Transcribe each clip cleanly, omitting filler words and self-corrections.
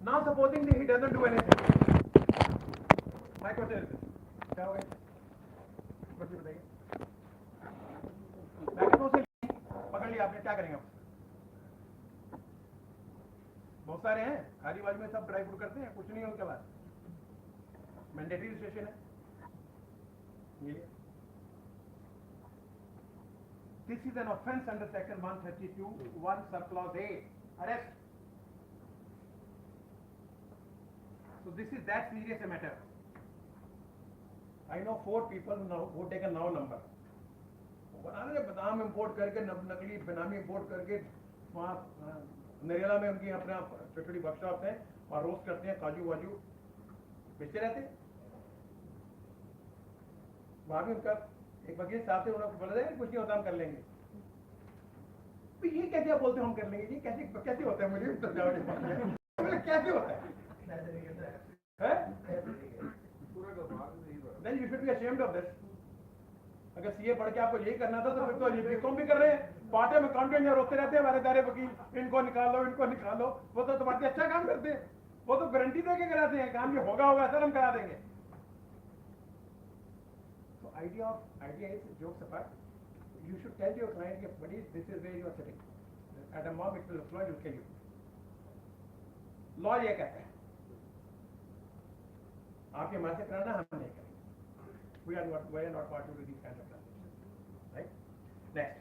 Now supposing he doesn't do anything. My question is this. क्या होगा? बच्चे बताइए. मैकेनो से पकड़ लिया आपने, क्या करेंगे आप? बहुत सारे हैं, खाली बाज में सब ड्राई फ्रूट करते हैं, कुछ नहीं है उनके बाद. मैंडेटरी रजिस्ट्रेशन है. ये This is an offence under section 132, 1 subclause A, arrest. So this is that serious a matter. I know 4 people now who take a now number. बनाने बादाम इंपोर्ट करके नकली बेनामी इंपोर्ट करके वहाँ नरेला में उनकी अपना छोटी छोटी वर्कशॉप है और रोस्ट करते हैं, काजू वाजू बेचते रहते हैं. वहाँ भी उनका एक वकील साहब से उन्होंने बोला जाए कुछ नहीं होता हम कर लेंगे. तो ये कैसे आप बोलते हो हम कर लेंगे? ये कैसे कैसे होता है? मुझे कैसे होता है? Then you should be ashamed of this. अगर सीए पढ़ के आपको यही करना था तो फिर तो ये बीकॉम भी कर रहे हैं, पार्ट टाइम अकाउंटेंट यहाँ रोते रहते हैं हमारे दारे वकील, इनको निकालो इनको निकालो. वो तो तुम्हारे अच्छा काम करते हैं, वो तो गारंटी दे के कराते हैं काम ये होगा सर हम करा देंगे. So idea is jokes apart. You should tell your client that buddy, this is where you are sitting. At a mob it will flow, it will kill you. Law ये कहता है. आपके मन से कराना हम नहीं करेंगे. We are not party to these kind of transactions. Right? Next.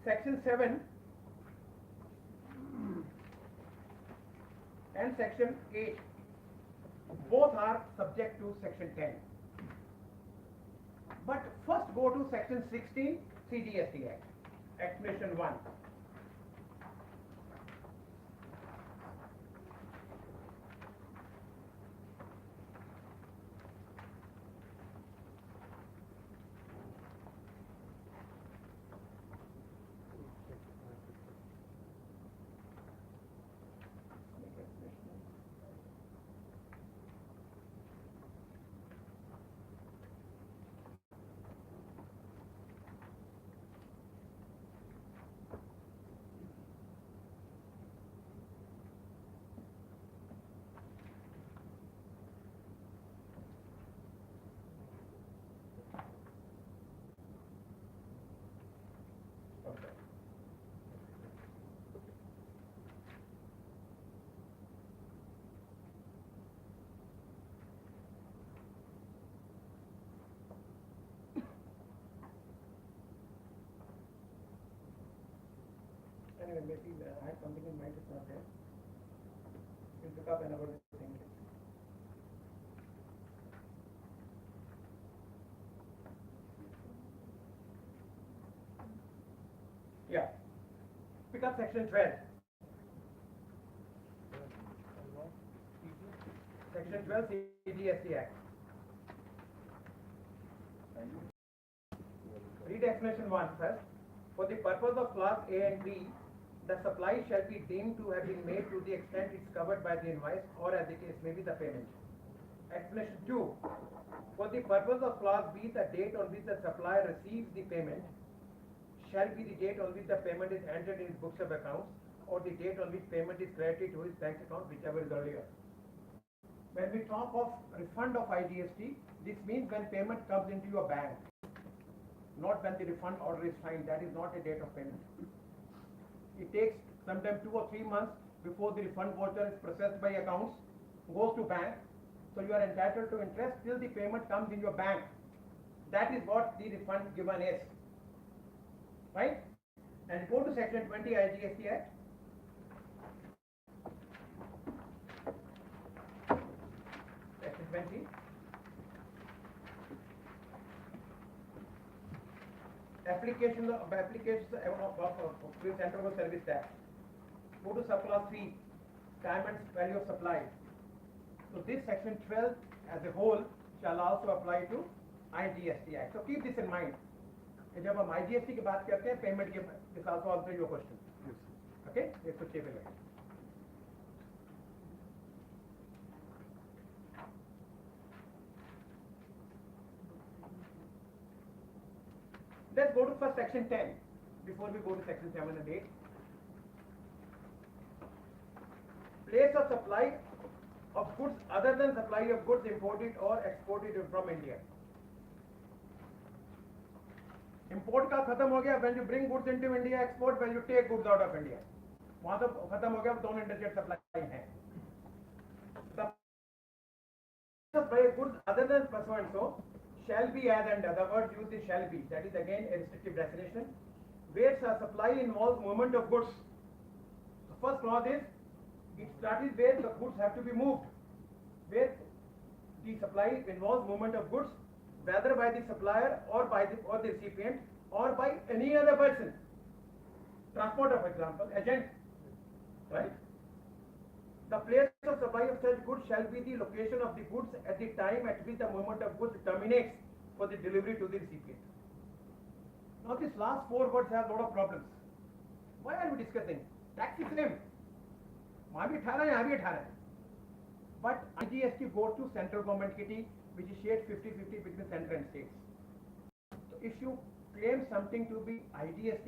Section 7 and Section 8 both are subject to Section 10. But first go to Section 16 CGST Act, Explanation 1. Anyway, maybe I had something in mind, it's not there. We'll pick up another thing. Yeah. Pick up Section 12. Section 12 CGST Act. Read Explanation 1 first. For the purpose of class A and B, the supply shall be deemed to have been made to the extent it's covered by the invoice or as the case may be the payment. Explanation 2. For the purpose of class B, the date on which the supplier receives the payment shall be the date on which the payment is entered in his books of accounts or the date on which payment is credited to his bank account, whichever is earlier. When we talk of refund of IGST, this means when payment comes into your bank, not when the refund order is signed. That is not a date of payment. It takes sometimes 2 or 3 months before the refund voucher is processed by accounts, goes to bank. So you are entitled to interest till the payment comes in your bank. That is what the refund given is. Right? And go to Section 20 IGST Act. Section 20. Applications of Central Service Tax. Go to subclause 3, time and value of supply. So this Section 12 as a whole shall also apply to IGST Act. So keep this in mind. जब हम IGST की बात करते हैं, payment के this also answer your question. Okay? ये कुछ चीजें लगे. Let's go to first Section 10 before we go to Section 7 and 8. place of supply of goods other than supply of goods imported or exported from India. Import का खत्म हो गया when you bring goods into India, export when you take goods out of India. वहाँ तो खत्म हो गया, दोनों interstate supply हैं. The supply of goods other than so and so shall be as under. The word used is shall be. That is again a restrictive definition. Where supply involves movement of goods. The first clause is it starts where the goods have to be moved. Where the supply involves movement of goods, whether by the supplier or by the recipient or by any other person. Transporter, for example, agent, right? The place of supply of such goods shall be the location of the goods at the time at which the movement of goods terminates for the delivery to the recipient. Now these last four words have a lot of problems. Why are we discussing? Tax is same. वहाँ भी 18 है, यहाँ भी 18 है. But IGST goes to central government kitty, which is shared 50-50 between central and states. So if you claim something to be IGST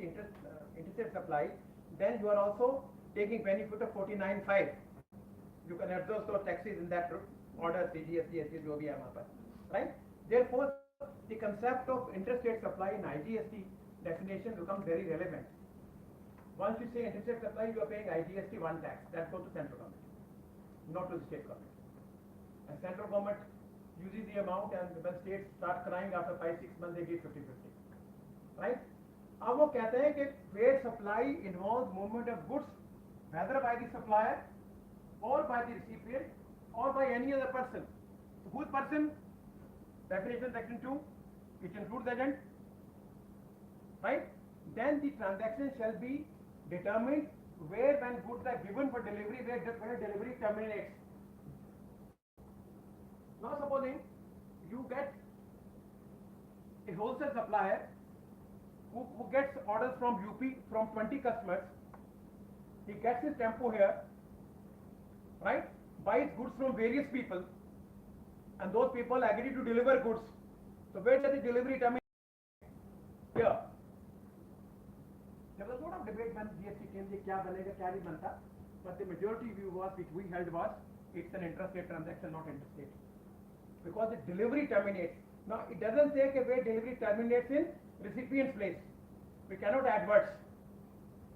interstate supply, then you are also taking benefit of 49(5). You can adjust those taxes in that order, CGST, ST, जो भी है वहाँ पर, right? Therefore, the concept of interstate supply in IGST definition becomes very relevant. Once you say interstate supply, you are paying IGST one tax that goes to central government, not to the state government. And central government uses the amount, and when states start crying after 5-6 months, they give 50-50, right? अब वो कहते हैं कि where supply involves movement of goods, whether by the supplier or by the recipient or by any other person. So whose person? Definition section 2, it includes agent, right? Then the transaction shall be determined where when goods are given for delivery, where delivery terminates. Now supposing you get a wholesale supplier who gets orders from UP from 20 customers, he gets his tempo here, right? Buys goods from various people, and those people agree to deliver goods. So where does the delivery terminate? Here. There was a lot of debate when GST came, क्या बनेगा, क्या नहीं बनता, but the majority view was, which we held was, it's an intrastate transaction, not interstate, because the delivery terminates. Now it doesn't say where delivery terminates in recipient's place. We cannot add words.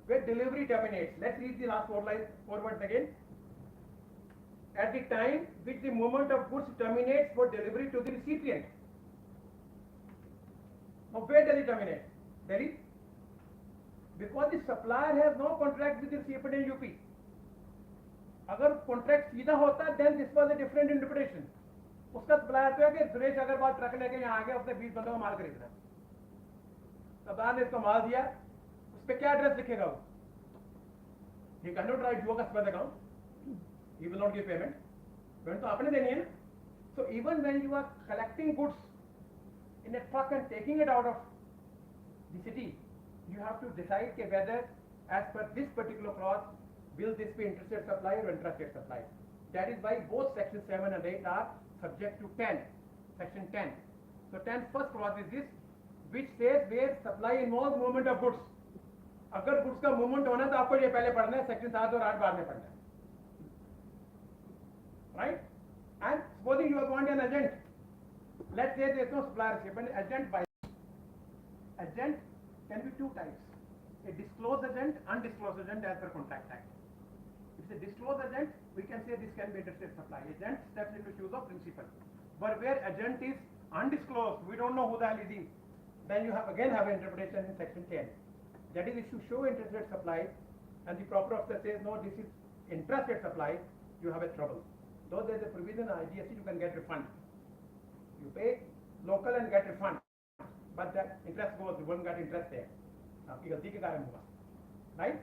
Where delivery terminates. Let's read the last four words again. At the time which the movement of goods terminates for delivery to the recipient. Now where does it terminate? Delhi? Because the supplier has no contract with the recipient in UP. अगर contract सीधा होता, then this was a different interpretation. उसका supplier तो है कि Suresh Agarwal truck लेके यहाँ आ गया, उसने 20 बंदों का माल खरीदना, सप्लायर ने इसको माल दिया, उस पे क्या एड्रेस लिखेगा वो? He cannot write your customer account. He will not give payment. Payment तो आपने देनी है ना. So even when you are collecting goods in a truck and taking it out of the city, you have to decide whether, as per this particular clause, will this be interstate supply or intrastate supply. That is why both section 7 and 8 are subject to 10, section 10. So 10 first clause is this, which says where supply involves movement of goods. अगर goods का movement होना तो आपको ये पहले पढ़ना है, section 7 और 8 बाद में पढ़ना है, right? And supposing you want an agent, let's say there is no supplier recipient, agent by agent can be two types: a disclosed agent, undisclosed agent as per Contract Act. If it's a disclosed agent, we can say this can be interstate supply. Agent steps into shoes of principal. But where agent is undisclosed, we don't know who the hell is he, then you have again have an interpretation in section 10. That is, if you show interstate supply and the proper officer says no, this is intrastate supply, you have a trouble. Though there is a provision in IGST, you can get refund. You pay local and get refund, but that interest goes, you won't get interest there. आपकी गलती के कारण होगा, right?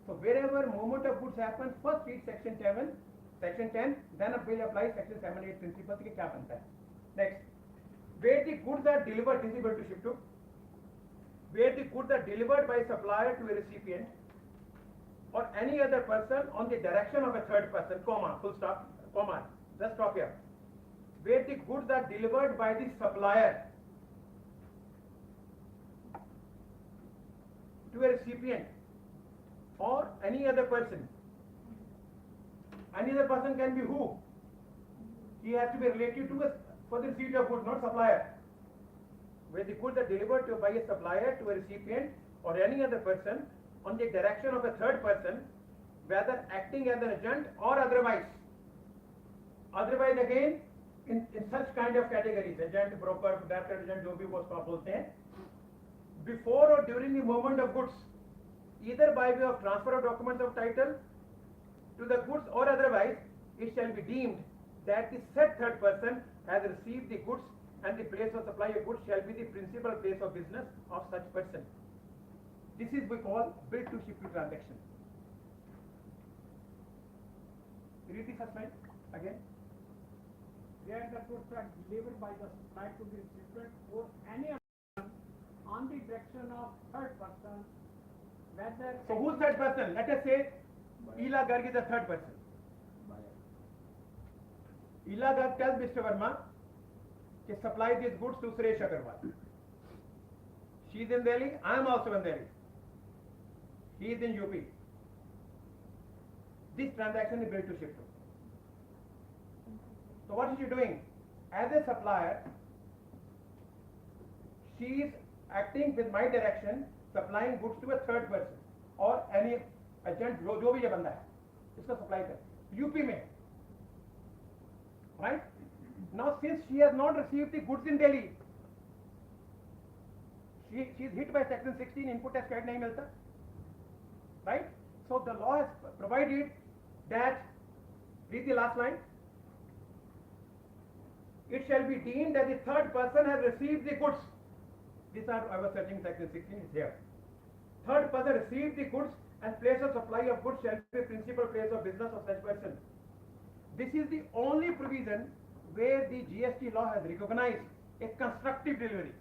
So wherever movement of goods happens, first read section 10, then will apply section 7, 8 principles के क्या बनता है. Next, where the goods are delivered, this is going to shift to where the goods are delivered by supplier to a recipient or any other person on the direction of a third person, comma, full stop, comma, just stop here. Where the goods are delivered by the supplier to a recipient or any other person Any other person can be who? He has to be related to us for the receipt of goods, not supplier. Where the goods are delivered to by a supplier to a recipient or any other person on the direction of a third person, whether acting as an agent or otherwise. Otherwise again, in such kind of categories, agent, broker, director, agent, जो भी वो उसको आप बोलते हैं, before or during the movement of goods, either by way of transfer of documents of title to the goods or otherwise, it shall be deemed that the said third person has received the goods and the place of supply of goods shall be the principal place of business of such person. This is we call bill to ship to transaction. Read the first line again. Where the goods are delivered by the supplier to the recipient or any other person on the direction of third person, whether. So who's third person? Let us say Ela Garg is the third person. Ela Garg tells Mr. Verma to supply these goods to Suresh Agarwal. She is in Delhi, I am also in Delhi. He is in UP. This transaction is bill to ship to. So what is she doing? As a supplier, she is acting with my direction, supplying goods to a third person or any agent, जो भी ये बंदा है, इसको supply कर, UP में, right? Now since she has not received the goods in Delhi, she is hit by section 16, input tax credit नहीं मिलता, right? So the law has provided that, read the last line, it shall be deemed that the third person has received the goods. These are, I was searching section 16, is here. Third person received the goods and place of supply of goods shall be principal place of business of such person. This is the only provision where the GST law has recognized a constructive delivery.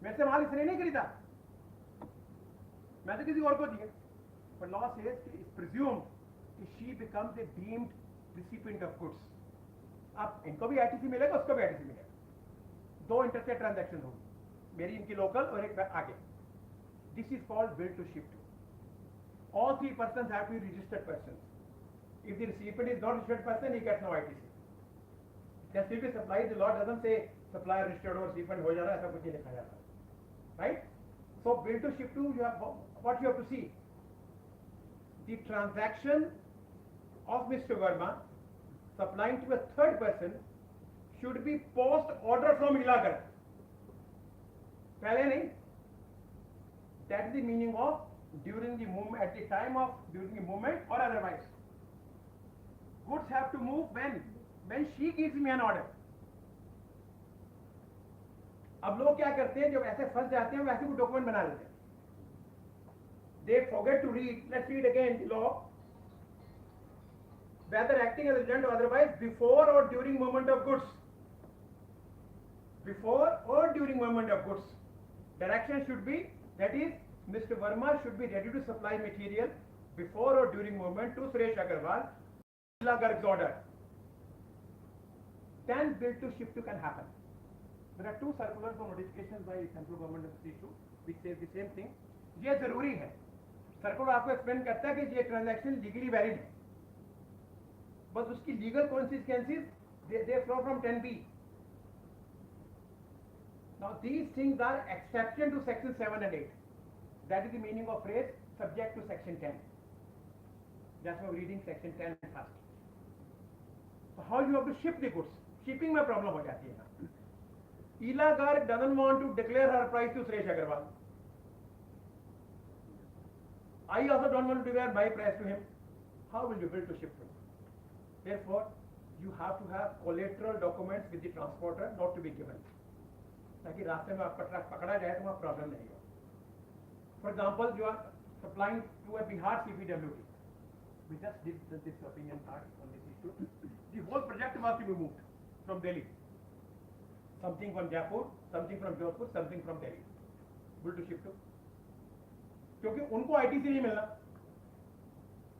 मेरे से माल इसने नहीं खरीदा, मैं तो किसी और को दिया. But law says it's presumed that she becomes a deemed recipient of goods. अब इनको भी ITC मिलेगा, उसको भी ITC मिलेगा. दो इंटरस्टेट ट्रांजैक्शन होंगी, मेरी इनकी लोकल और एक आगे. This is called bill to ship to. All three persons have to be registered persons. If the recipient is not registered person, he gets no ITC. Can still be supplied. The law doesn't say supplier registered or recipient हो जा रहा है, ऐसा कुछ नहीं लिखा जाता, right? So bill to ship to, you have what you have to see. The transaction of Mr. Verma supplying to a third person should be post order from Ilagar. पहले नहीं. That is the meaning of during the movement, at the time of during the movement or otherwise. Goods have to move when she gives me an order. अब लोग क्या करते हैं, जब ऐसे फंस जाते हैं वैसे कोई डॉक्यूमेंट बना लेते हैं. They forget to read. Let's read again the law. Whether acting as agent or otherwise, before or during movement of goods. Before or during movement of goods. Direction should be, that is, Mr. Verma should be ready to supply material before or during movement to Suresh Agarwal, Ela Garg's order. Then bill to ship to can happen. There are two circulars or notifications by central government of this issue which says the same thing. ये जरूरी है. Circular आपको explain करता है कि ये transaction legally valid है, बस उसकी legal consequences they flow from 10B. Now these things are exception to section 7 and 8. That is the meaning of phrase subject to section 10. That's why we're reading section 10 first. So how you have to ship the goods? Shipping में problem हो जाती है ना. Ela Garg doesn't want to declare her price to Suresh Agarwal. I also don't want to declare my price to him. How will you bill to ship to him? Therefore, you have to have collateral documents with the transporter not to be given, ताकि रास्ते में आपका truck पकड़ा जाए तो वहाँ problem नहीं हो. For example, you are supplying to a Bihar CPWD. We just did this opinion part on this issue. The whole project was to be moved from Delhi. Something from Jaipur, something from Jodhpur, something from Delhi. Bill to ship to. क्योंकि उनको ITC नहीं मिलना.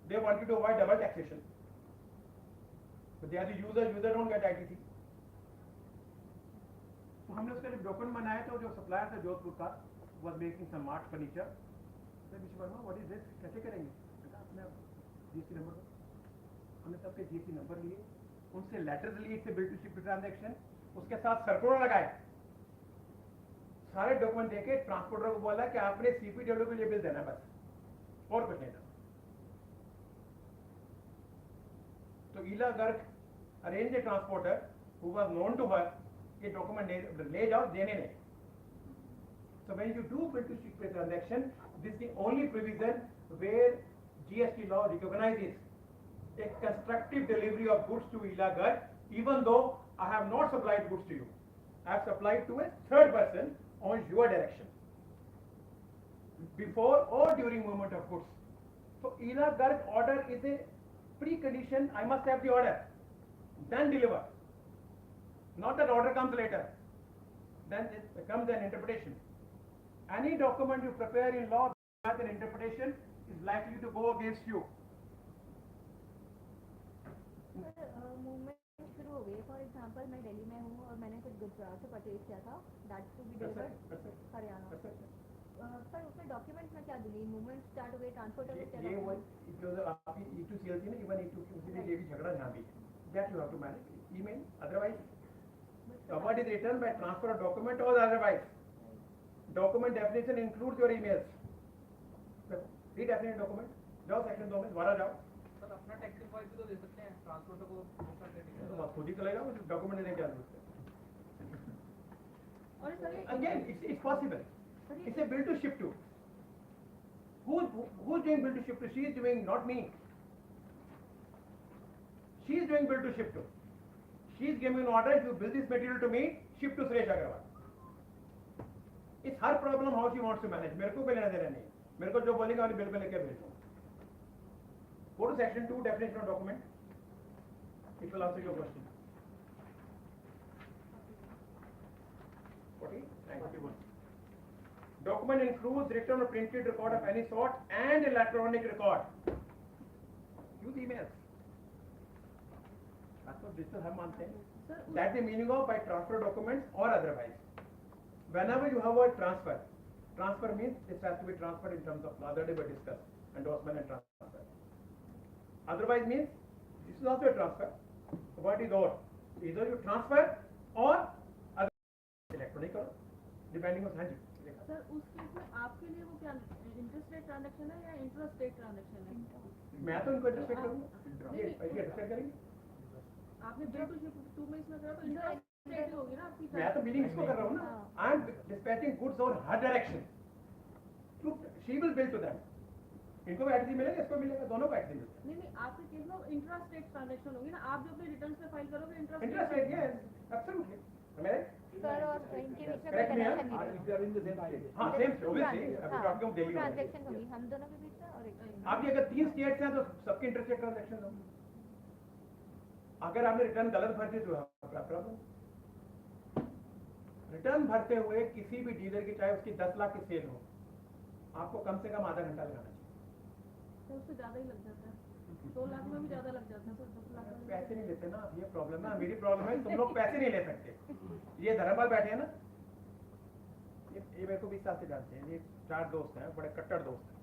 They wanted to avoid double taxation. But they are the user don't get ITC. तो हमने उसका जब document बनाया तो जो सप्लायर था जोधपुर का was making some art furniture. Said Mr. Verma, what is this? कैसे करेंगे? जीएसटी नंबर दो। हमने सबके जीएसटी नंबर लिए, उनसे लेटर्स लिए, it's bill to ship transaction, उसके साथ सर्कुलर लगाए, सारे डॉक्यूमेंट देके ट्रांसपोर्टर को बोला कि आपने सीपीडब्ल्यू के लिए बिल देना है बस, और कुछ नहीं देना। तो Ila Garg arrange a transporter who was known to her, ये डॉक्यूमेंट ले जाओ, देने नहीं। So when you do bill to ship transaction, this is the only provision where GST law recognizes a constructive delivery of goods to ila garg, even though I have not supplied goods to you. I have supplied to a third person on your direction, before or during movement of goods. So ila garg order is a precondition. I must have the order, then deliver. Not that order comes later, then it becomes an interpretation. Any document you prepare in law as an interpretation is likely to go against you. Movement शुरू हो गई। For example मैं दिल्ली में हूँ और मैंने कुछ गुजरात से परचेज किया था, that to be delivered Haryana. Sir उसमें डॉक्यूमेंट्स में क्या दूंगी? मूवमेंट स्टार्ट हो गई, ट्रांसपोर्टर को ये वो जो आपकी E2CL थी ना, इवन E2CL के लिए भी झगड़ा जहाँ भी है, that you have to manage email, otherwise covered is written by transfer of document or otherwise. Document definition includes your emails. Redefinite document, जाओ सेक्शन 2 में दोबारा जाओ। सर अपना टैक्स इनवॉइस भी तो दे सकते हैं, ट्रांसपोर्टर को बुक करके देंगे। तो आप खुद ही चलेगा, वो डॉक्यूमेंट देने की क्या जरूरत है? और sir Again, it's possible. It's a bill to ship to. Who's doing bill to ship to? She is doing, not me. She is doing bill to ship to. She is giving an order, if you bill this material to me, ship to Suresh Agarwal. It's her problem how she wants to manage. मेरे को कोई लेना देना नहीं, मेरे को जो बोलेगा वाली बिल पे लेके भेज दो। Go to section 2, definition of document. It will answer your question. 40 and 41. Document includes written or printed record of any sort and electronic record. Use emails. that's what digital हम मानते हैं. That's the meaning of by transfer documents or otherwise. Whenever you have a transfer means this has to be transferred in terms of law. That we discussed, endorsement and transfer. Otherwise means this is also a transfer. What is or? Either you transfer or electronic करो, depending on हाँ जी. Sir उस case में आपके लिए वो क्या interest rate transaction है या इंटरेस्ट रेट ट्रांजैक्शन है? मैं तो इनको इंटरेस्ट करूँगा, ये इंटरेस्ट करेंगे. आपने बिल टू शिप टू में इसमें करा तो इंटरेस्ट रेट होगी ना आपकी। मैं तो बिलिंग इसको कर रहा हूँ ना. I am dispatching goods on her direction, she will bill to them. इनको भी एटजी मिलेगा, इसको मिलेगा, दोनों को एटजी मिलेगा. नहीं आपके केस में इंटरेस्ट रेट ट्रांजैक्शन होगी ना, आप जो अपने रिटर्न्स में फाइल करोगे इंटरेस्ट रेट. Yes absolutely. मेरे सर और इनके बीच में Correct कोई me, कनेक्शन नहीं है। हाँ सेम obviously अभी टॉपिक ऑफ दिल्ली में ट्रांजैक्शन होगी हम दोनों के बीच में और एक आपकी अगर 3 स्टेट्स हैं तो सबके इंटरेस्ट रेट ट्रांजैक्शन होंगे. अगर आपने रिटर्न गलत भर दी तो प्रॉब्लम. रिटर्न भरते हुए किसी भी डीलर की चाहे उसकी 10 लाख की सेल हो, आपको कम से कम आधा घंटा लगाना चाहिए. तो उससे ज्यादा ही लग जाता है, 2 लाख में भी ज्यादा लग जाता है सर. 10 लाख में पैसे नहीं लेते ना, ये प्रॉब्लम है. मेरी प्रॉब्लम है तुम लोग पैसे नहीं ले सकते. ये धर्मपाल बैठे हैं ना, ये मेरे को 20 साल से जानते हैं. ये 4 दोस्त हैं, बड़े कट्टर दोस्त हैं.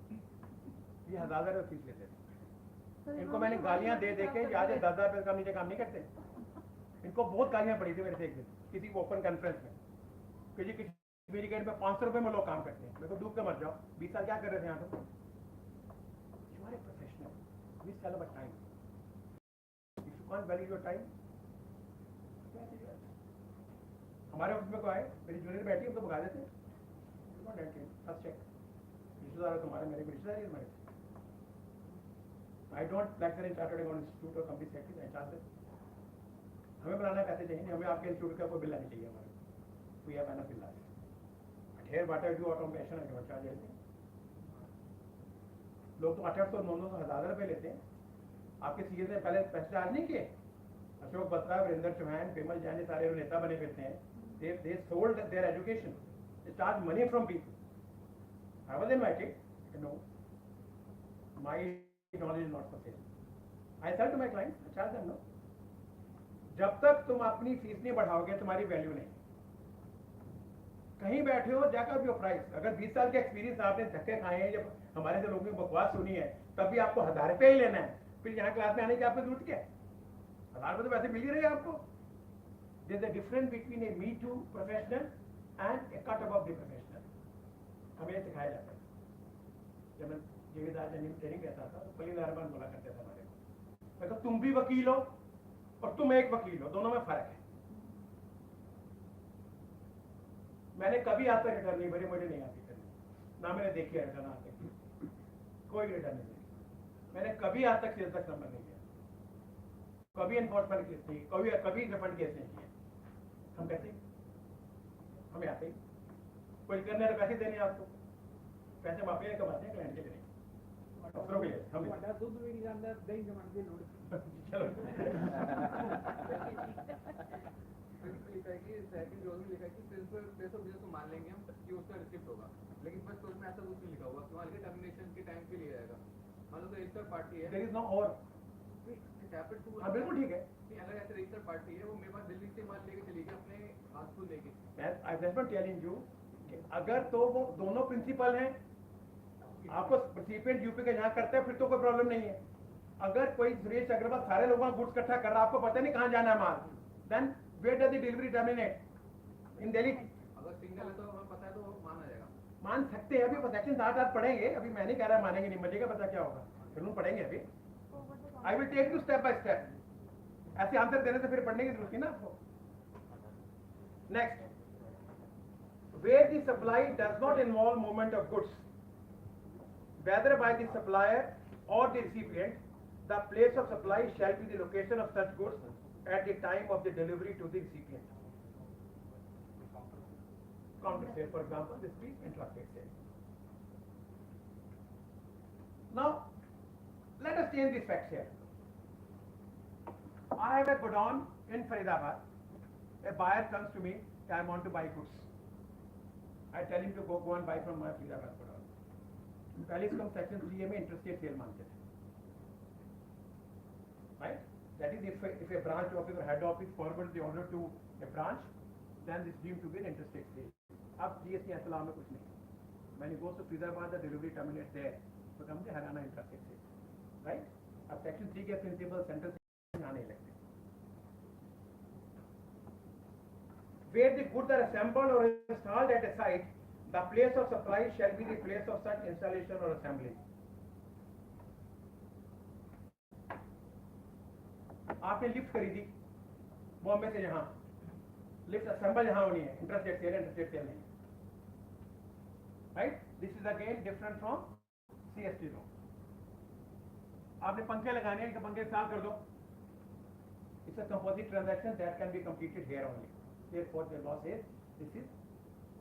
ये 1000 रुपये फीस लेते थे. इनको मैंने गालियां दे दे के आज 10,000 रुपये का नीचे काम नहीं करते. इनको बहुत गालियां पड़ी थी मेरे से एक दिन किसी ओपन कॉन्फ्रेंस में कि जी किसी ब्रिगेड में 500 रुपये में लोग काम करते हैं. मेरे को डूब के मर जाओ. 20 साल क्या कर रहे थे यहाँ पर? You are a professional, we sell our time. If you can't value your time, हमारे ऑफिस में को आए, मेरी जूनियर बैठी, उनको भगा देते. फर्स्ट चेक रिश्तेदार तुम्हारे, मेरे रिश्तेदार ही हमारे. I don't lecture in chartered account institute और कंपनी सेक्रेटरी. आई चार्ज हमें बनाना पैसे चाहिए, हमें आपके इंस्टीट्यूट का कोई बिल नहीं चाहिए. हमारे we have enough bill. Here water do automation I don't charge anything. लोग तो 800 900 1000 रुपये लेते हैं. आपके सीए ने पहले पैसे चार्ज नहीं किए. अशोक बत्रा, वीरेंद्र चौहान, पेमल जैन, ये सारे नेता बने फिरते हैं. They sold their education. They charge money from people. I was invited. No, my knowledge is not for sale. I sell to my clients. I charge them. No. जब तक तुम अपनी फीस नहीं बढ़ाओगे तुम्हारी वैल्यू नहीं. कहीं बैठे हो, जाकर योर प्राइस. अगर 20 साल के एक्सपीरियंस आपने धक्के खाए हैं, जब हमारे से लोगों की बकवास सुनी है, तभी आपको 1000 रुपये ही लेना है, फिर यहाँ क्लास में आने की आपको जरूरत क्या है? 1000 रुपये तो वैसे मिल ही रहे हैं आपको. There is a difference between a Me Too professional and a cut above the professional. हमें ये सिखाया जाता है. जब मैं जीविदार ट्रेनिंग रहता था तो पहली बार बोला करते थे हमारे को, मैं कहा तुम भी वकील हो और तुम एक वकील हो, दोनों में फर्क है. मैंने कभी आज तक रिटर्न नहीं भरी, मुझे नहीं आती करनी, ना मैंने देखी है रिटर्न आज तक, कोई रिटर्न नहीं देखी. मैंने कभी आज तक सेल्स टैक्स नंबर नहीं किया, कभी एनफोर्समेंट केस नहीं, कभी रिफंड केस नहीं किया. हम कहते हमें आते ही कोई करने वाले पैसे देने आपको, पैसे हम अपने कमाते हैं, क्लाइंट के लिए अफसरों के लिए. हम दूध भी ਜਾਂਦਾ ਦਹੀਂ ਜਮਾਉਣ ਦੀ ਲੋੜ चलो लिखा है कि सेकंड जोन में लिखा है कि प्लेस ऑफ बिजनेस को मान लेंगे हम कि उसका रिसिप्ट होगा, लेकिन फर्स्ट जोन में ऐसा कुछ नहीं लिखा हुआ कि मान लीजिए टर्मिनेशन के टाइम के लिए आएगा. मान लो तो रजिस्टर पार्टी है, देयर इज नो और. हाँ बिल्कुल ठीक है. अगर ऐसे रजिस्टर पार्टी है वो मेरे पास दिल्ली से माल लेके चली गई अपने हाथ को लेके, I just not telling you कि अगर तो वो दोनों प्रिंसिपल हैं, आपको रिसिपिएंट यूपी का यहाँ करते हैं फिर तो कोई प्रॉब्लम नहीं है. अगर कोई सुरेश अग्रवाल सारे लोगों का गुड्स इकट्ठा कर रहा है, आपको पता नहीं कहाँ जाना है माल, then where does the delivery terminate in Delhi. अगर सिंगल है तो हमें पता है तो माना जाएगा. मान सकते हैं. अभी सेक्शन 8 पढ़ेंगे, अभी मैं नहीं कह रहा मानेंगे नहीं, मजे का पता क्या होगा, कानून पढ़ेंगे अभी. I will take you step by step. ऐसे आंसर देने से फिर पढ़ने की जरूरत नहीं ना आपको. Next, where the supply does not involve movement of goods, whether by the supplier or the recipient, the place of supply shall be the location of such goods at the time of the delivery to the recipient. Counter sale, for example, this be intrastate sale. Now, let us change these facts here. I have a godown in Faridabad. A buyer comes to me, I want to buy goods. I tell him to go and buy from my Faridabad godown. पहले इसको हम section 3A में interstate sale मानते थे, right? That is if a branch office or head office forwards the order to a branch, then this deemed to be an interstate sale. अब GST असला में कुछ नहीं. When he goes to Faridabad, the delivery terminates there, becomes the Haryana interstate sale, right? अब section 3 के principal central आने लगते. Where the goods are assembled or installed at a site, the place of supply shall be the place of such installation or assembly. आपने lift खरीदी बॉम्बे से, यहाँ lift assemble यहाँ होनी है, इंटरस्टेट सेल नहीं, right? This is again different from CST law. आपने पंखे लगाने हैं, पंखे इंस्टॉल कर दो. It's a composite transaction that can be completed here only. Therefore, the law says this is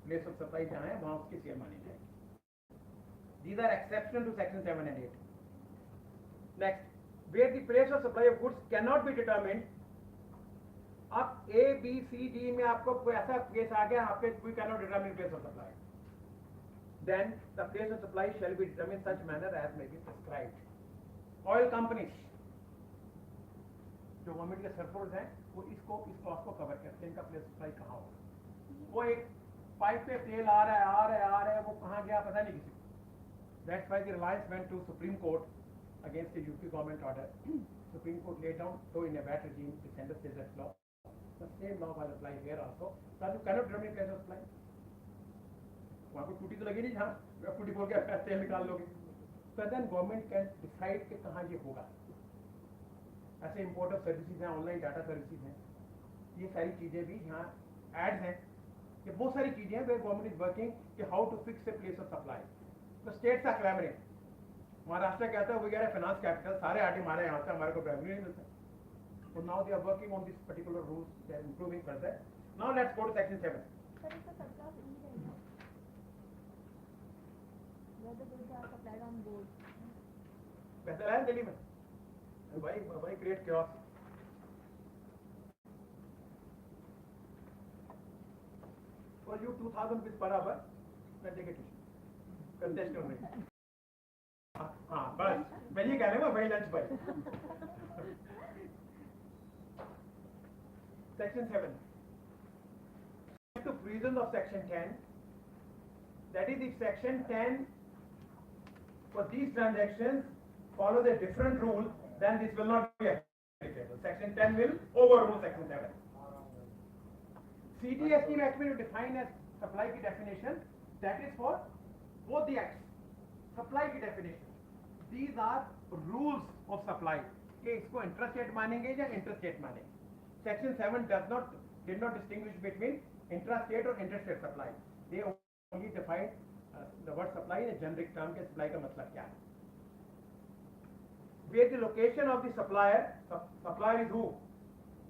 place of supply जहाँ है वहाँ उसकी सेल मानी जाएगी. These are exception to section 7 and 8. Next, where the place of supply of goods cannot be determined. अब A, B, C, D में आपको कोई ऐसा केस आ गया, आपके we cannot determine place of supply. Then the place of supply shall be determined such manner as may be prescribed. Oil companies जो government के सरप्रोज हैं वो इस क्लॉज को कवर करते हैं, इनका प्लेस सप्लाई कहाँ होगा. वो एक पाइप पे तेल आ रहा है वो कहाँ गया पता नहीं किसी को. That's why the Reliance went to supreme court against the UP government order. Supreme court laid down two in a bat regime the center state tax law. The same law will apply here also. That you cannot determine place of supply. वहाँ को टूटी तो लगी नहीं, जहाँ टूटी बोल के तेल निकाल लोगे. So then government can decide कि कहाँ ये होगा. ऐसे इम्पोर्ट ऑफ सर्विसेज हैं, ऑनलाइन डाटा सर्विसेज हैं, ये सारी चीज़ें भी यहाँ एड्स हैं, ये बहुत सारी चीज़ें हैं वेयर गवर्नमेंट इज वर्किंग कि how to fix a place of supply. तो स्टेट्स आर क्लैमरिंग. महाराष्ट्र कहता है वो कह रहा है फाइनेंस कैपिटल, सारे आटे हमारे यहाँ से, हमारे को रेवेन्यू नहीं मिलता. So now they are working on this particular rules, they are improving further. Now let's go to section 7. Sir, इसका subclass E रहेगा. Where the goods are supplied on board. बेहतर है दिल्ली में. भाई create chaos. For you 2000 rupees per hour, मैं देंगे tuition. Contest कर रहे. हाँ बस मैं ये कह रहा हूँ वही लंच भाई. Section 7. To provisions of section 10, that is if section 10 for these transactions follows a different rule, then this will not be applicable. Section 10 will overrule section 7. CTST act will define as supply की definition, that is for both the acts. Supply की definition. These are rules of supply. कि इसको intrastate मानेंगे या interstate मानेंगे. Section 7 did not distinguish between intrastate or interstate supply. They only define the word supply in a generic term के supply का मतलब क्या है. Where the location of the supplier is who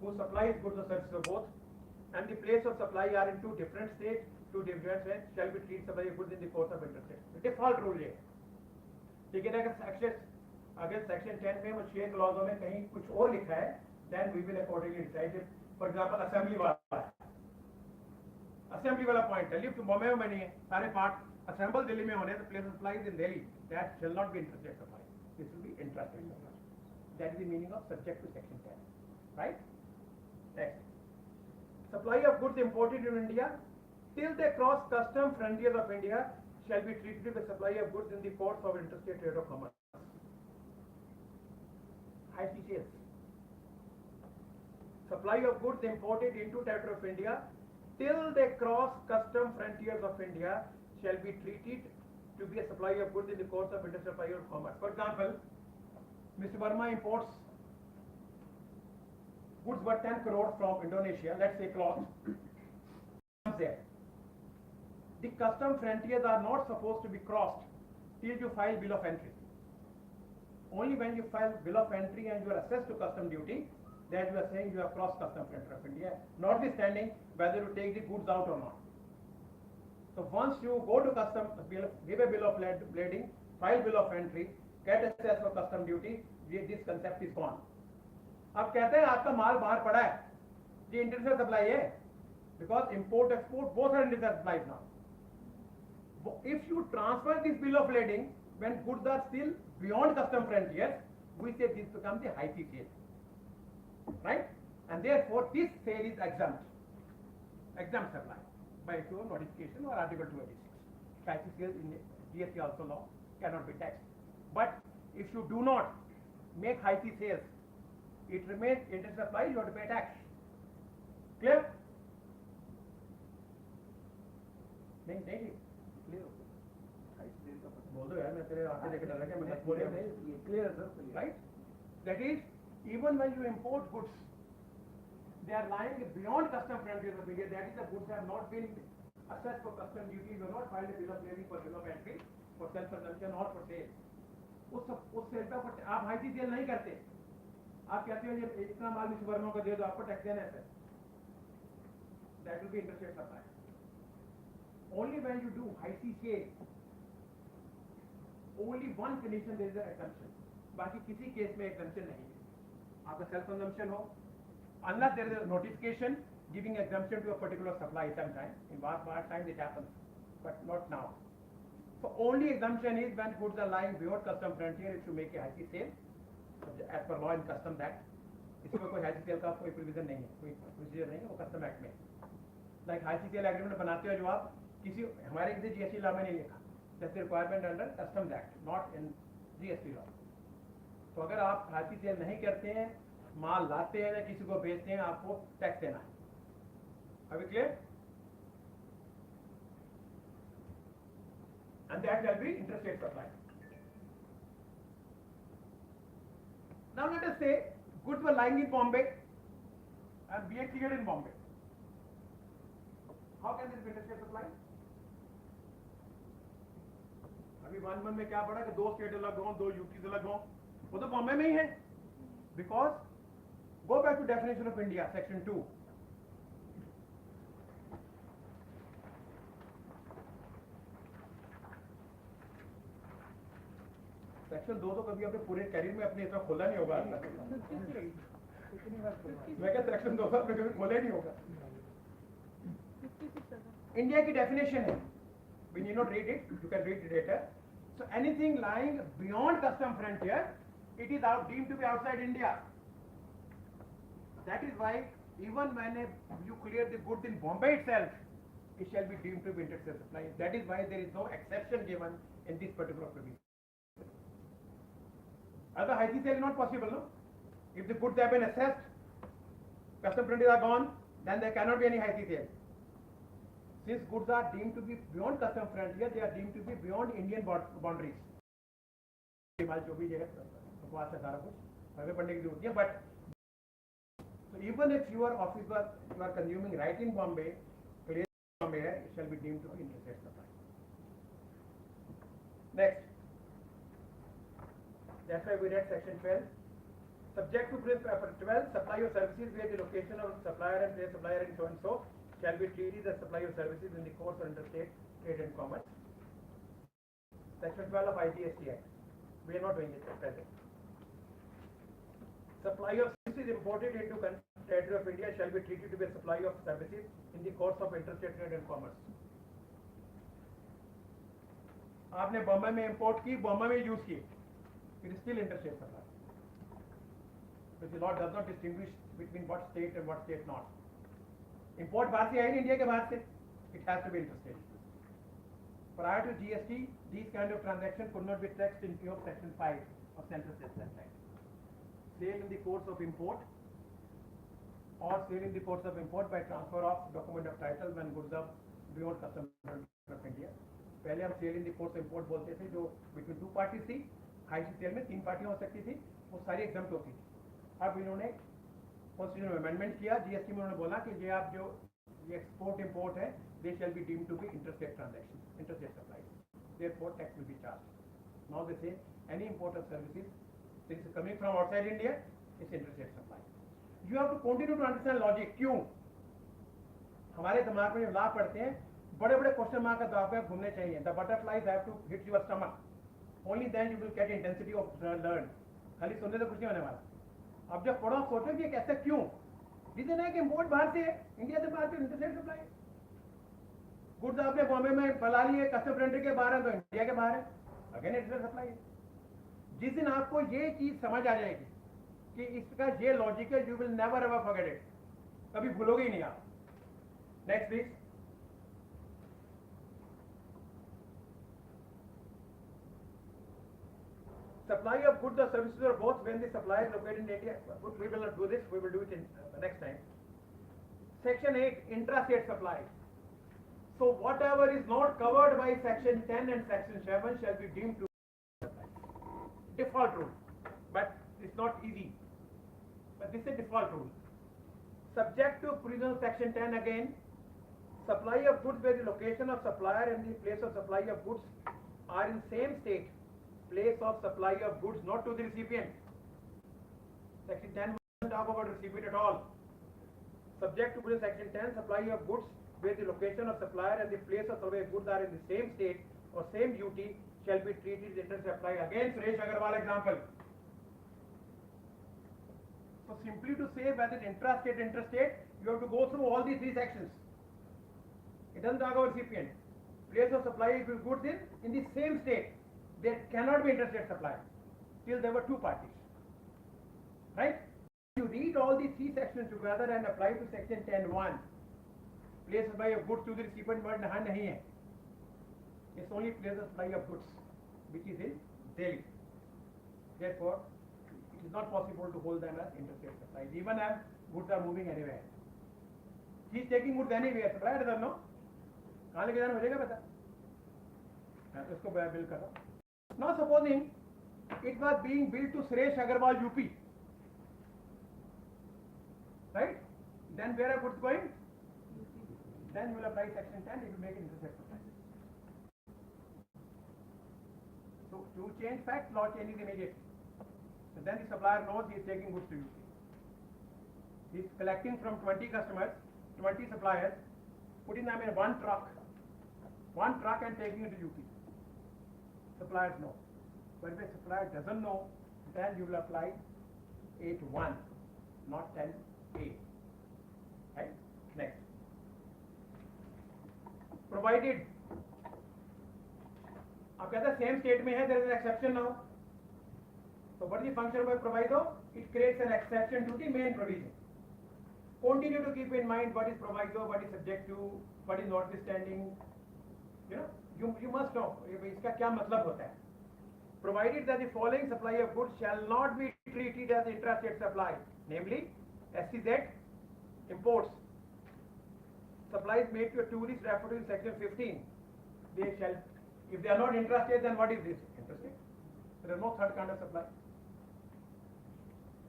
supplies goods or services or both, and the place of supply are in two different states, shall be treated supply of goods in the course of interstate. The default rule ये. लेकिन अगर section 10 में वो 6 क्लॉजों में कहीं कुछ और लिखा है, then we will accordingly decide. For example, assembly वाला point है, लिफ्ट बॉम्बे में बनी है, सारे पार्ट assemble दिल्ली में होने, the place of supply is in Delhi. That shall not be interstate supply. This will be intrastate supply. That is the meaning of subject to section 10. Right? Next. Supply of goods imported in India till they cross custom frontiers of India shall be treated with supply of goods in the course of interstate trade or commerce. High sales. Supply of goods imported into territory of India till they cross custom frontiers of India shall be treated to be a supply of goods in the course of interstate trade or commerce. For example, Mr. Verma imports goods worth 10 crores from Indonesia, let's say cloth, comes there. The custom frontiers are not supposed to be crossed till you file bill of entry. Only when you file bill of entry and you are assessed to custom duty, that you are saying you have crossed custom frontier of India, notwithstanding whether you take the goods out or not. So once you go to custom, give a bill of lading, file bill of entry, get assessed for custom duty, this concept is gone. अब कहते हैं आपका माल बाहर पड़ा है, ये international supply है, because import export both are international supplies now. If you transfer this bill of lading when goods are still beyond custom frontiers, we say this becomes the high fee sale, right? And therefore this sale is exempt supply by issue of notification or Article 286. High fee sales in GST also law cannot be taxed. But if you do not make high fee sales, it remains international supply, you have to pay tax. Clear? नहीं clear. बोल दो यार, मैं तेरे आंखें देख डर लगा, मैं बोले नहीं, clear sir, right? That is, even when you import goods, they are lying beyond custom frontiers of India. That is, the goods have not been assessed for custom duty. You have not filed a bill of lading for bill of entry for self consumption or for sale. उस cell पर आप high cell नहीं करते. आप कहते हो ये इतना माल मिस्टर वर्मा को दे दो, आपको टैक्स देना है sir. That will be interstate supply. Only when you do high C sale, only one condition there is an exemption. बाकी किसी केस में exemption नहीं है. आपका self consumption हो, unless there is a notification giving exemption to a particular supply sometime. In vast time it happens, but not now. So only exemption is when goods are lying beyond custom frontier, if you make a high C sale, as per law and custom act. इसमें कोई high C sale का कोई provision नहीं है, कोई procedure नहीं है, वो custom act में. Like high C sale agreement बनाते हो जो आप हमारे किसी GST law में नहीं लिखा. That's the requirement under Customs Act, not in GST law. तो अगर आप high C sale नहीं करते हैं, माल लाते हैं या किसी को बेचते हैं, आपको टैक्स देना है. Are we clear? And that shall be interstate supply. Now let us say goods were lying in Bombay and being cleared in Bombay. How can this be interstate supply? अभी 1 में क्या पड़ा कि 2 स्टेट अलग हों, 2 UT अलग हों, वो तो बॉम्बे में ही है. Because go back to definition of India, section 2. Section 2 तो कभी अपने पूरे कैरियर में अपने इतना खोला नहीं होगा. मैं क्या सेक्शन 2 आपने कभी खोला नहीं होगा. इंडिया की डेफिनेशन है, we need not read it, you can read it later. So anything lying beyond custom frontier, it is deemed to be outside India. That is why even when you clear the goods in Bombay itself, it shall be deemed to be interstate supply. That is why there is no exception given in this particular provision. Other high sale is not possible, no? If the goods have been assessed, custom duties are gone, then there cannot be any high sale. Since goods are deemed to be beyond custom frontier, they are deemed to be beyond Indian boundaries. जो भी है बकवास है सारा कुछ आगे पढ़ने की जरूरत नहीं है, but so even if your office was you are consuming right in Bombay, clear Bombay, it shall be deemed to be interstate supply. Next, that's why we read section 12. Subject to 12, supply of services where the location of supplier and place supplier and so shall be treated as supply of services in the course of interstate trade and commerce. Section 12 of IGST Act. We are not doing it at present. Supply of services imported into territory of India shall be treated to be a supply of services in the course of interstate trade and commerce. आपने बॉम्बे में import की, बॉम्बे में use की, it is still interstate supply. The law does not distinguish between what state and what state not. Import बाहर से आई नहीं, India के बाहर से, it has to be interstate. Prior to GST, these kind of transactions could not be taxed in view of Section 5 of Central Sales Tax Act. Sale in the course of import or sale in the course of import by transfer of document of title when goods are beyond custom of India. पहले हम sale in the course import बोलते थे, जो between two parties थी. High sale में 3 पार्टियां हो सकती थी, वो सारी एग्जाम्प्ट होती थी. अब इन्होंने कॉन्स्टिट्यूशन में अमेंडमेंट किया, जीएसटी में उन्होंने बोला कि ये आप जो ये एक्सपोर्ट इंपोर्ट है, they shall be deemed to be interstate transaction, interstate supply, therefore tax will be charged. Now they say any import of services that is coming from outside India is interstate supply. You have to continue to understand logic. क्यों? हमारे दिमाग में जब ला पढ़ते हैं, बड़े बड़े question mark का दाव पे घूमने चाहिए. The butterflies have to hit your stomach, only then you will get intensity of learn. खाली सुनने से कुछ नहीं होने वाला. अब जब पढ़ो सोचो कि कैसे, क्यों? रीजन है कि इंपोर्ट बाहर से है, इंडिया से बाहर से इंटरस्टेट सप्लाई. गुड्स आपने बॉम्बे में फैला लिए, कस्टम कंट्री के बाहर है तो इंडिया के बाहर है, अगेन इंटरस्टेट सप्लाई है. जिस दिन आपको ये चीज समझ आ जाएगी कि इसका ये लॉजिक है, you will never ever forget it, कभी भूलोगे ही नहीं आप. Next please. Supply of goods or services or both when the supplier is located in India. We will not do this, we will do it in next time. Section 8, intrastate supply. So whatever is not covered by section 10 and section 7 shall be deemed to be supply. Default rule, but it's not easy. But this is a default rule. Subject to provision of section 10 again, supply of goods where the location of supplier and the place of supply of goods are in same state. Place of supply of goods not to the recipient. Section 10 doesn't talk about recipient at all. Subject to section 10, supply of goods where the location of supplier and the place of supply of goods are in the same state or same duty shall be treated as inter-supply. Again, Suresh Agarwal example. So simply to say whether it's intrastate, interstate, you have to go through all these 3 sections. It doesn't talk about recipient. Place of supply of goods in the same state. There cannot be interstate supply till there were 2 parties, right? You read all these 3 sections together and apply to section 10(1). Place supply of goods to the recipient word nahi hai. It's only place of supply of goods which is in Delhi. Therefore, it is not possible to hold them as interstate supplies, even as goods are moving anywhere. He is taking goods anywhere. Supplier doesn't know. कहाँ लेके जाना मुझे क्या पता? मैं तो इसको bill कर रहा हूँ. Now supposing it was being billed to Suresh Agarwal UP, right? Then where are goods going? Then you will apply section 10, it will make interstate supply. So to change fact, law change is immediate. So then the supplier knows he is taking goods to UP. He is collecting from 20 customers, 20 suppliers, putting them in one truck and taking it to UP. Suppliers know. But if a supplier doesn't know, then you will apply 8(1), not 10(a). Right? Next. Provided. अब कहते हैं same state में है, there is an exception now. So what is the function of a proviso? It creates an exception to the main provision. Continue to keep in mind what is proviso, what is subject to, what is notwithstanding. You know, you must know इसका क्या मतलब होता है. provided that the following supply of goods shall not be treated as intrastate supply, namely SCZ imports, supplies made to a tourist referred to in section 15. They shall, if they are not intrastate, then what is this? Intrastate. There is no third kind of supply.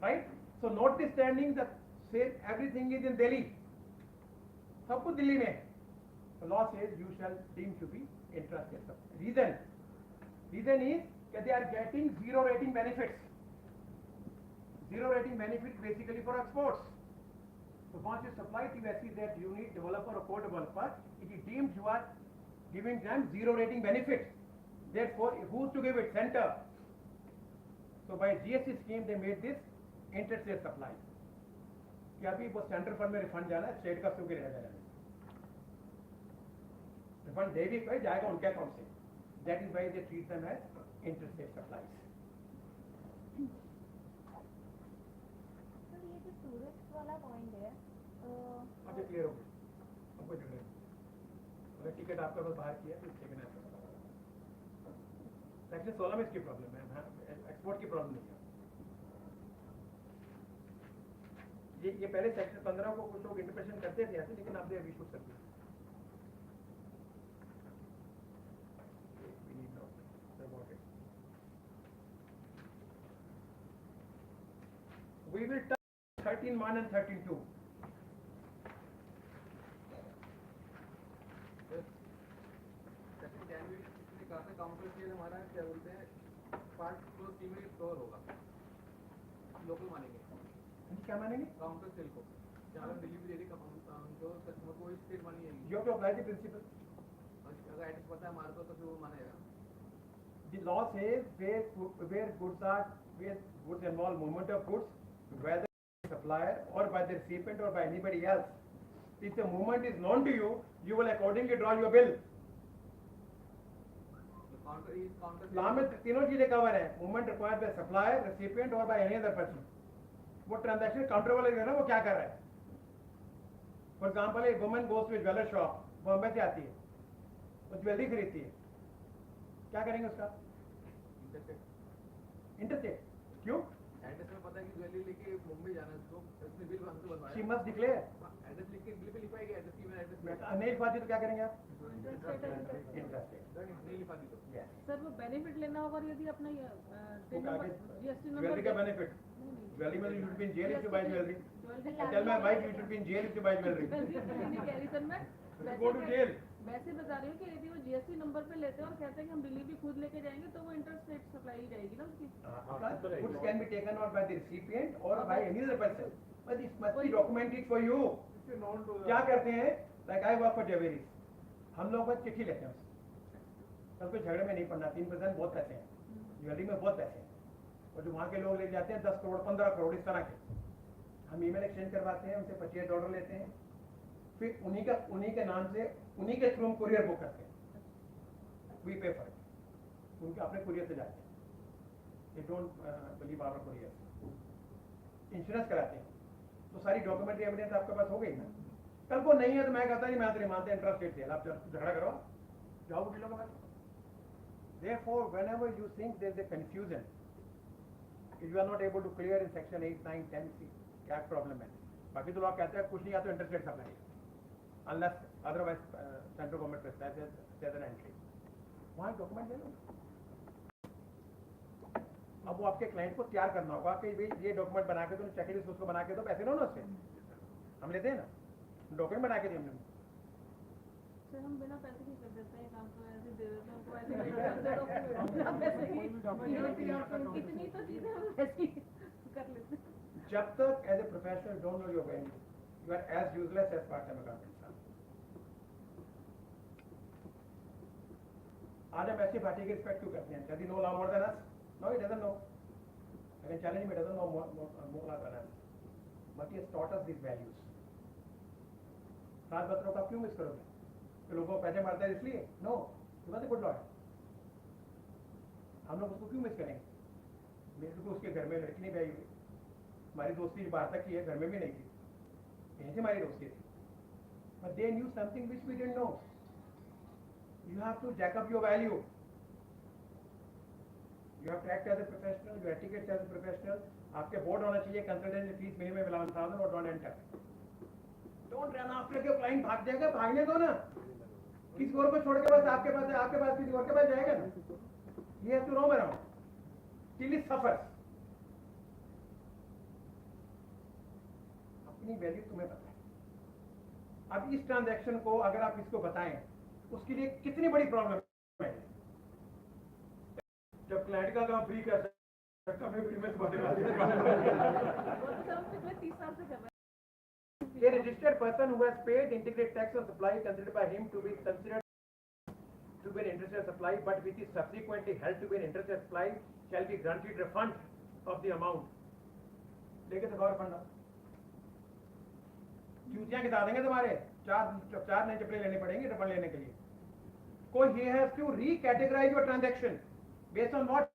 Right? So notwithstanding that say everything is in Delhi, सब कुछ दिल्ली में, the law says you shall deem to be intrastate supply. Reason is that they are getting zero rating benefits. Zero rating benefits basically for exports. So once you supply to that unit developer or co-developer, it is deemed you are giving them zero rating benefits. Therefore, who's to give it? Center. So by GST scheme they made this interstate supply. कि अभी वो central fund में refund जाना है, state का क्यों रह जाएगा? रिफंड दे भी कोई जाएगा उनके अकाउंट से. That is why they treat them as interstate supplies. तो ये जो टूरिस्ट वाला पॉइंट है, अब ये क्लियर हो गया. अब कोई झगड़ा नहीं. अगर टिकट आपका बस बाहर किया तो सेकंड है. सेक्शन 16 में इसकी प्रॉब्लम है, एक्सपोर्ट की प्रॉब्लम नहीं है. ये पहले सेक्शन 15 को कुछ लोग इंटरप्रिटेशन करते थे ऐसे, लेकिन आपने अभी शूट कर दिया. We will touch 13(1) and 13(2). Second जनवरी ने कहा था काउंटर सेल हमारा क्या बोलते हैं पार्ट क्लोज टीम में कवर होगा, लोकल मानेंगे. क्या मानेंगे? काउंटर सेल को जहाँ हम डिलीवरी दे रही जो कस्टमर को स्टेट मानी है. You have to apply the principle. अगर एड्रेस पता है हमारे को तो फिर वो माना जाएगा. The law says where goods involve movement of goods, whether by the supplier or by the recipient or by anybody else. If the movement is known to you, you will accordingly draw your bill. Law में तीनों चीजें cover है. Movement required by supplier, recipient or by any other person. वो transaction counter वाले जो है ना वो क्या कर रहा है? For example a woman goes to jeweller shop, Bombay से आती है, वो ज्वेलरी खरीदती है, क्या करेंगे उसका? इंटरस्टेट. क्यों? एड्रेस में पता है कि ज्वेलरी लेके मुंबई जाना है उसको, उसने बिल हमसे बनवाया. She must declare. एड्रेस लिख के बिल पे लिखवाएगी एड्रेस की, मैं एड्रेस नहीं लिखवाती तो क्या करेंगे आप? इंटरस्टेट. नहीं लिखवाती तो सर वो बेनिफिट लेना होगा यदि अपना जीएसटी ज्वेलरी का बेनिफिट. ज्वेलरी में you should be in jail if you buy jewelry. Tell my wife you should be in jail if you buy jewelry. नहीं कह रही सर मैं Go to jail. वैसे बता रही हूँ कि यदि वो जीएसटी नंबर पे लेते हैं और कहते हैं कि हम डिलीवरी खुद लेके जाएंगे तो वो इंटरस्टेट सप्लाई ही रहेगी ना उसकी. Goods can be taken out by the recipient or by any other person, but it must be documented for you. क्या करते हैं? Like I work for jewelries. हम लोग बस चिट्ठी लेते हैं उससे. सब कुछ झगड़े में नहीं पड़ना. 3% बहुत पैसे हैं. ज्वेलरी में बहुत पैसे हैं. और जो वहाँ के लोग ले जाते हैं 10 करोड़ 15 करोड़ इस तरह के, हम ईमेल एक्सचेंज करवाते हैं, उनसे $25 लेते हैं, फिर उन्हीं के नाम से उन्हीं के थ्रू कुरियर बुक करते हैं. वी पे फॉर इट. उनके अपने कुरियर से जाते हैं. They don't believe our courier. Insurance कराते हैं. तो सारी डॉक्यूमेंट्री एविडेंस आपके पास हो गई ना. कल को नहीं है तो मैं कहता नहीं, मैं तो नहीं मानता इंटरस्टेट सेल. आप झगड़ा करो, जाओ वकीलों के पास. Therefore, whenever you think there is a confusion, if you are not able to clear in section 8, 9, 10, क्या प्रॉब्लम है? बाकी तो लोग कहते हैं कुछ नहीं आता interstate supply, unless otherwise central government prescribes an entry. वहाँ डॉक्यूमेंट ले लो. अब वो आपके क्लाइंट को तैयार करना होगा कि ये डॉक्यूमेंट बना के दो, चेकलिस्ट उसको बना के दो, पैसे लो ना उससे. हम लेते हैं ना, डॉक्यूमेंट बना के दिए हमने. सर हम बिना पैसे की कर देते हैं काम, तो ऐसे दे देते हैं उनको, ऐसे इतनी तो चीजें हम ऐसे ही कर लेते हैं. जब तक as a professional don't know your value, you are as useless as part time accountant. आज हम ऐसी पार्टी की रिस्पेक्ट क्यों करते हैं? Does he know law more than us? No, he doesn't know. I can challenge him, he doesn't know more law than us. But he has taught us these values. सात पत्रों का क्यों miss करोगे? कि लोगों को पैसे मारता है इसलिए? No, he was a good lawyer. हम लोग उसको क्यों मिस करेंगे? मेरे को उसके घर में लड़की नहीं आई हुई. हमारी दोस्ती बाहर तक की है, घर में भी नहीं थी. यहीं से हमारी दोस्ती थी. But they knew something which we didn't know. You have to jack up your value. You have to act as a professional, you etiquette as a professional. आपके बोर्ड होना चाहिए कंसल्टेंसी फीस मिनिमम 11,000 और don't enter. Don't run after के client भाग जाएगा, भागने दो ना. किसी और को छोड़ के बस आपके पास है, आपके पास किसी और के पास जाएगा ना. He has to roam around till he suffers. अपनी वैल्यू तुम्हें पता है. अब इस ट्रांजैक्शन को अगर आप इसको बताएं, उसके लिए कितनी बड़ी प्रॉब्लम है. जब क्लाइंट का काम फ्री कर सकता मैं फ्री में वो तो हम पिछले 30 साल से कर रहे हैं. A registered person who has paid integrate tax on supply considered by him to be considered to be an interested supply, but which is subsequently held to be an interested supply, shall be granted refund of the amount. लेके तो और फंडा जूतियां गिरा देंगे तुम्हारे. चार नए चप्पलें लेने पड़ेंगे रिफंड लेने के लिए. कोई he has to recategorize your transaction based on what?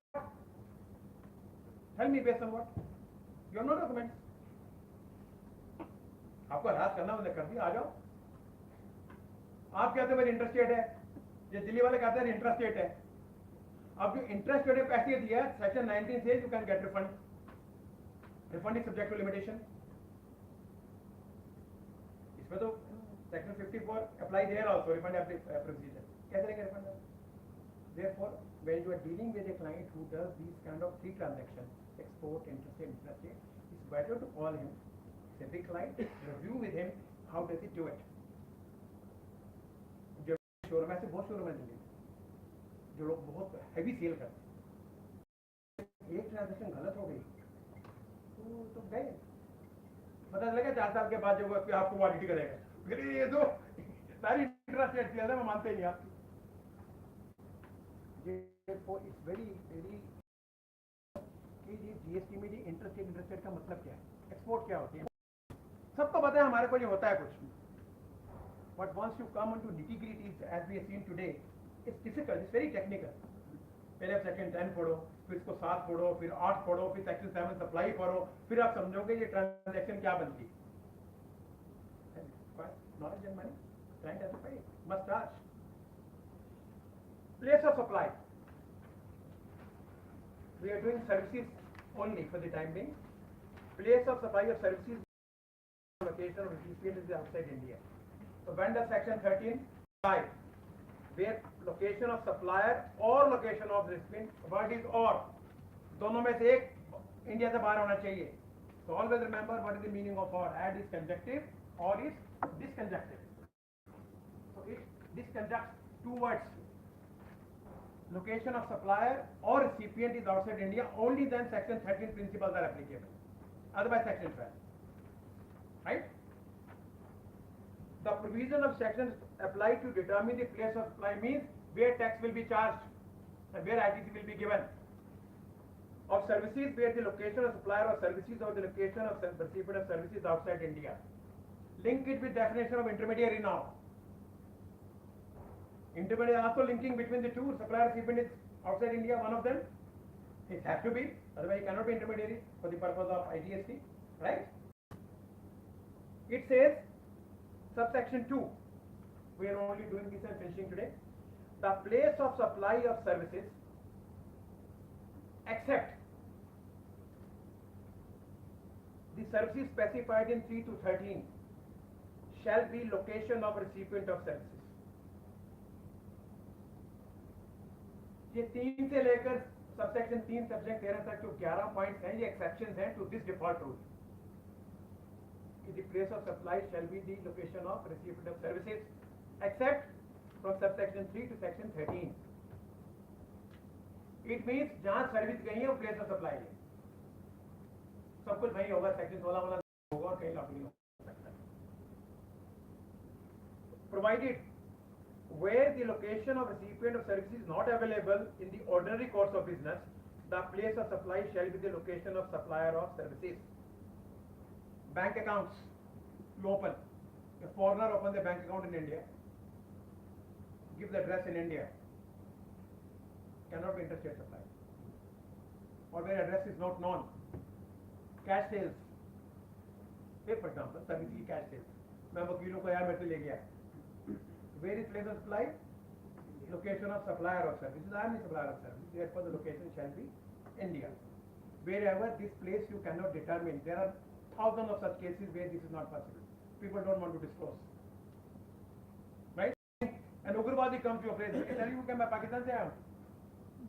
Tell me based on what? You have no documents. आपको हरास करना उन्हें कर दिया, आ जाओ. आप कहते हो मेरी इंटरेस्ट रेट है, ये दिल्ली वाले कहते हैं इंटरेस्ट रेट है. अब जो इंटरेस्ट रेट पैसे दिया सेक्शन 19 से you can get refund. Refund is subject to limitation. इसमें तो section 54 apply there also refund procedure. कैसे लेंगे refund? Therefore, when you are dealing with a client who does these kind of three transactions, export, interest rate, it's better to call him, say the client, review with him, how does he do it. जो showroom ऐसे बहुत showroom है दिल्ली में, जो लोग बहुत heavy cell करते हैं. एक ट्रांजेक्शन गलत हो गई तो गए. पता चलेगा 4 साल के बाद जो आपको ऑडिट करेगा, फिर ये दो सारी इंटरेस्ट रेट दिया था, मैं मानते ही नहीं आपकी. Therefore, it's very कि ये जीएसटी में ये इंटरेस्ट रेट का मतलब क्या है, एक्सपोर्ट क्या होती है, सबको पता है. हमारे को ये होता है कुछ. But once you come into nitty-gritties as we have seen today, it's difficult, it's very technical. पहले आप सेक्शन 10 पढ़ो, फिर इसको 7 पढ़ो, फिर 8 पढ़ो, फिर सेक्शन 7 सप्लाई पढ़ो, फिर आप समझोगे ये ट्रांजैक्शन क्या बनती है. Knowledge and money, client has to pay, must charge. Place of supply. We are doing services only for the time being. Place of supply of services, location of recipient is outside India. So when does section 13 apply? Where location of supplier or location of recipient, word is or. दोनों में से एक India से बाहर होना चाहिए. So always remember what is the meaning of or. Add is conjunctive, or is disconjunctive. So it disconjuncts two words. Location of supplier or recipient is outside India, only then section 13 principles are applicable. Otherwise section 12. Right? The provision of sections apply to determine the place of supply means where tax will be charged and where ITC will be given. Of services, where the location of supplier or services or the location of recipient of services outside India. Link it with definition of intermediary now. Intermediary also linking between the two. Supplier recipient is outside India, one of them. It has to be, otherwise it cannot be intermediary for the purpose of IGST, right? It says, subsection 2, we are only doing this and finishing today. The place of supply of services, except the services specified in 3 to 13, shall be location of recipient of services. ये 3 से लेकर subsection 3 subsection 13 तक जो 11 points हैं, ये exceptions हैं to this default rule. The place of supply shall be the location of recipient of services, except from subsection 3 to section 13. It means जहाँ service गई है वो प्लेस ऑफ सप्लाई है. सब कुछ वही होगा, सेक्शन 16 वाला होगा और कहीं लागू नहीं हो सकता. Provided where the location of recipient of services is not available in the ordinary course of business, the place of supply shall be the location of supplier of services. Bank accounts, you open. A foreigner opens a bank account in India, gives the address in India, cannot be interstate supply. Or where address is not known. Cash sales. Say for example, service cash sales. मैं वकीलों को यार मेरे से ले गया. Where is place of supply? location of supplier of services. I am the supplier of service. Therefore, the location shall be India. Wherever this place you cannot determine, there are thousands of such cases where this is not possible. People don't want to disclose, right? And Ugrabadi comes to your place. They tell you कि मैं पाकिस्तान से आया हूँ.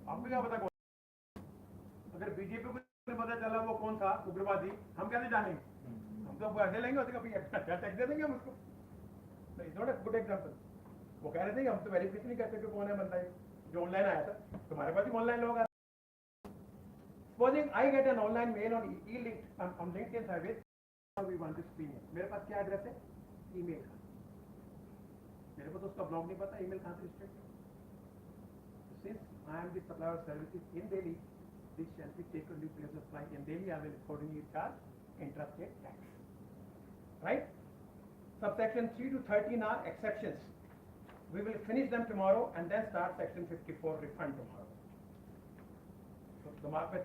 आपको क्या पता कौन? अगर बीजेपी को नहीं पता चला वो कौन था उग्रवादी, हम कैसे जानेंगे? हम तो ऐसे लेंगे उसका टैक्स दे देंगे हम उसको. It's not a good example. वो कह रहे थे कि हम तो वेरिफिकेशन नहीं करते कि कौन है बंदा जो ऑनलाइन आया था. तुम्हारे पास भी ऑनलाइन लोग आते. Supposing I get an online mail on LinkedIn service, we want this premium. मेरे पास क्या एड्रेस है? ईमेल का. मेरे को तो उसका ब्लॉग नहीं पता, ईमेल कहाँ से स्टार्ट करें? Since I am the supplier of services in Delhi, this shall be taken to place of flight in Delhi. I will accordingly charge intrastate tax. Right? Subsection 3 to 13 are exceptions. We will finish them tomorrow and then start section 54 refund tomorrow. तो दिमाग में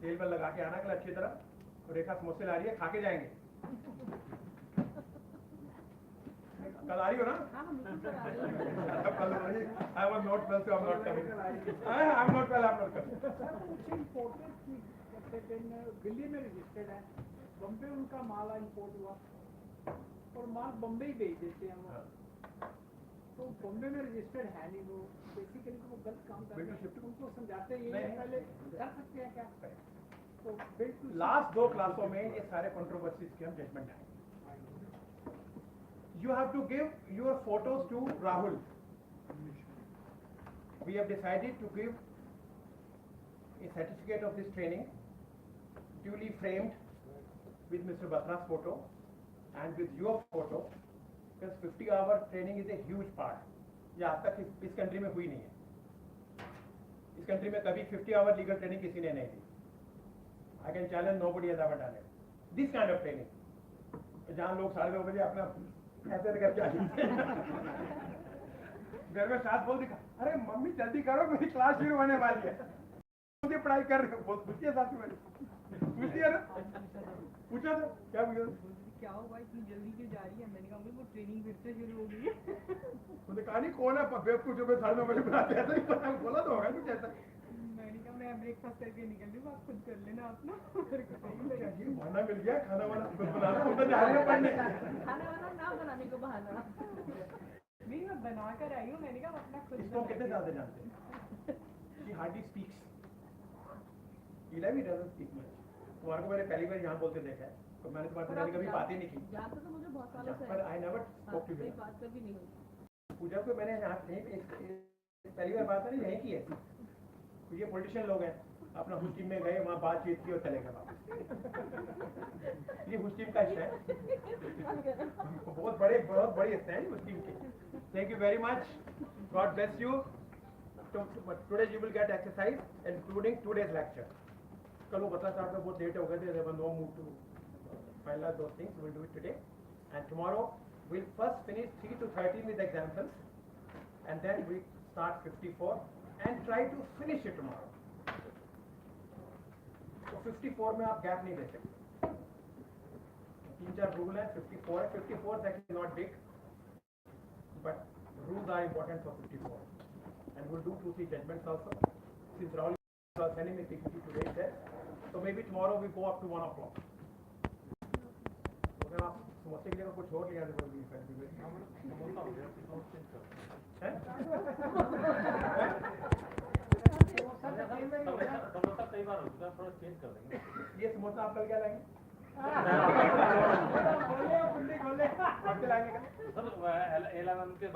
तेल well लगा के आना कल अच्छी तरह. और रेखा समोसे ला रही है, खा के जाएंगे. कल आ रही हो ना? I was not well, so I'm not coming. I'm not well, I'm not coming. कुछ इम्पोर्टेड चीज दिल्ली में रजिस्टर्ड है, बम्बे उनका माल इम्पोर्ट हुआ और माल बम्बे ही भेज देते हैं वो. तो बम्बे में रजिस्टर्ड है नहीं, वो बेसिकली वो गलत काम कर रहे हैं. उनको समझाते हैं ये पहले कर सकते हैं क्या. तो लास्ट 2 क्लासों में ये सारे कंट्रोवर्सीज के हम जजमेंट आएंगे. You have to give your photos to Rahul. We have decided to give a certificate of this training duly framed with Mr. Batra's photo and with your photo, because 50-hour training is a huge part. ये आज तक इस country में हुई नहीं है. इस country में कभी 50-hour legal training किसी ने नहीं दी. I can challenge, nobody has ever done it. This kind of training, जहाँ लोग 9:30 बजे अपना ऐसे करके आ जाते हैं. घर में साथ बोल दिखा, अरे मम्मी जल्दी करो मेरी क्लास शुरू होने वाली है. मुझे पढ़ाई कर रहे हो, बहुत पूछती है साथी वाली. पूछती है ना? पूछा था क्या बोल? क्या हुआ इतनी जल्दी क्यों जा रही है? मैंने कहा वो ट्रेनिंग फिर से शुरू हो गई है. उन्होंने कहा नहीं कौन है बेवकूफ जो 9:30 बजे बुलाते हैं. ऐसा नहीं पता, बोला तो होगा कुछ ऐसा. मैंने कहा मैं ब्रेकफास्ट करके निकल रही हूँ, आप खुद कर लेना अपना. मेरे को सही लगा. खाना मिल गया, खाना वाना खुद बनाना, हम तो जा रहे हैं पढ़ने. खाना वाना ना बनाने को बहाना. नहीं मैं बना कर आई हूँ. मैंने कहा अपना खुद. इसको कितने ज्यादा जानते हैं? She hardly speaks. Ilavi doesn't speak much. तुम्हारे को मैंने पहली बार यहाँ बोलते देखा है, तो मैंने तुम्हारे से कभी बात ही नहीं की. जानते तो मुझे बहुत सालों से है. पर I never spoke to you. बात कभी नहीं हुई. पूजा को मैंने यहाँ पहली बार बात नहीं यहीं की है. ये पॉलिटिशियन लोग हैं, अपना हुस टीम में गए, वहाँ बातचीत की और चले गए वापस. ये हुस टीम का हिस्सा है. बहुत बड़ी हिस्सा है हुस टीम के. Thank you very much. God bless you. Today you will get exercise, including today's lecture. कल वो बता साहब बहुत लेट हो गए थे. There was no mood to finalize those things. We'll do it today. And tomorrow we'll first finish 3 to 13 with examples, and then we start 54 and try to finish it tomorrow. तो 54 में आप gap नहीं दे सकते. 3-4 rule है. 54 है. 54 is actually not big, but rules are important for 54. And we'll do 2-3 judgments also. Since Rahul was sending me PPT today, there, so maybe tomorrow we go up to 1 o'clock. अगर आप समोसे के लिए कुछ और लिया तो भी समोसा हो गया. समोसा कई बार हो चुका, थोड़ा चेंज कर देंगे. ये समोसा आप कल क्या लाएंगे? खोले खोले खोले लाएंगे. सर 11 के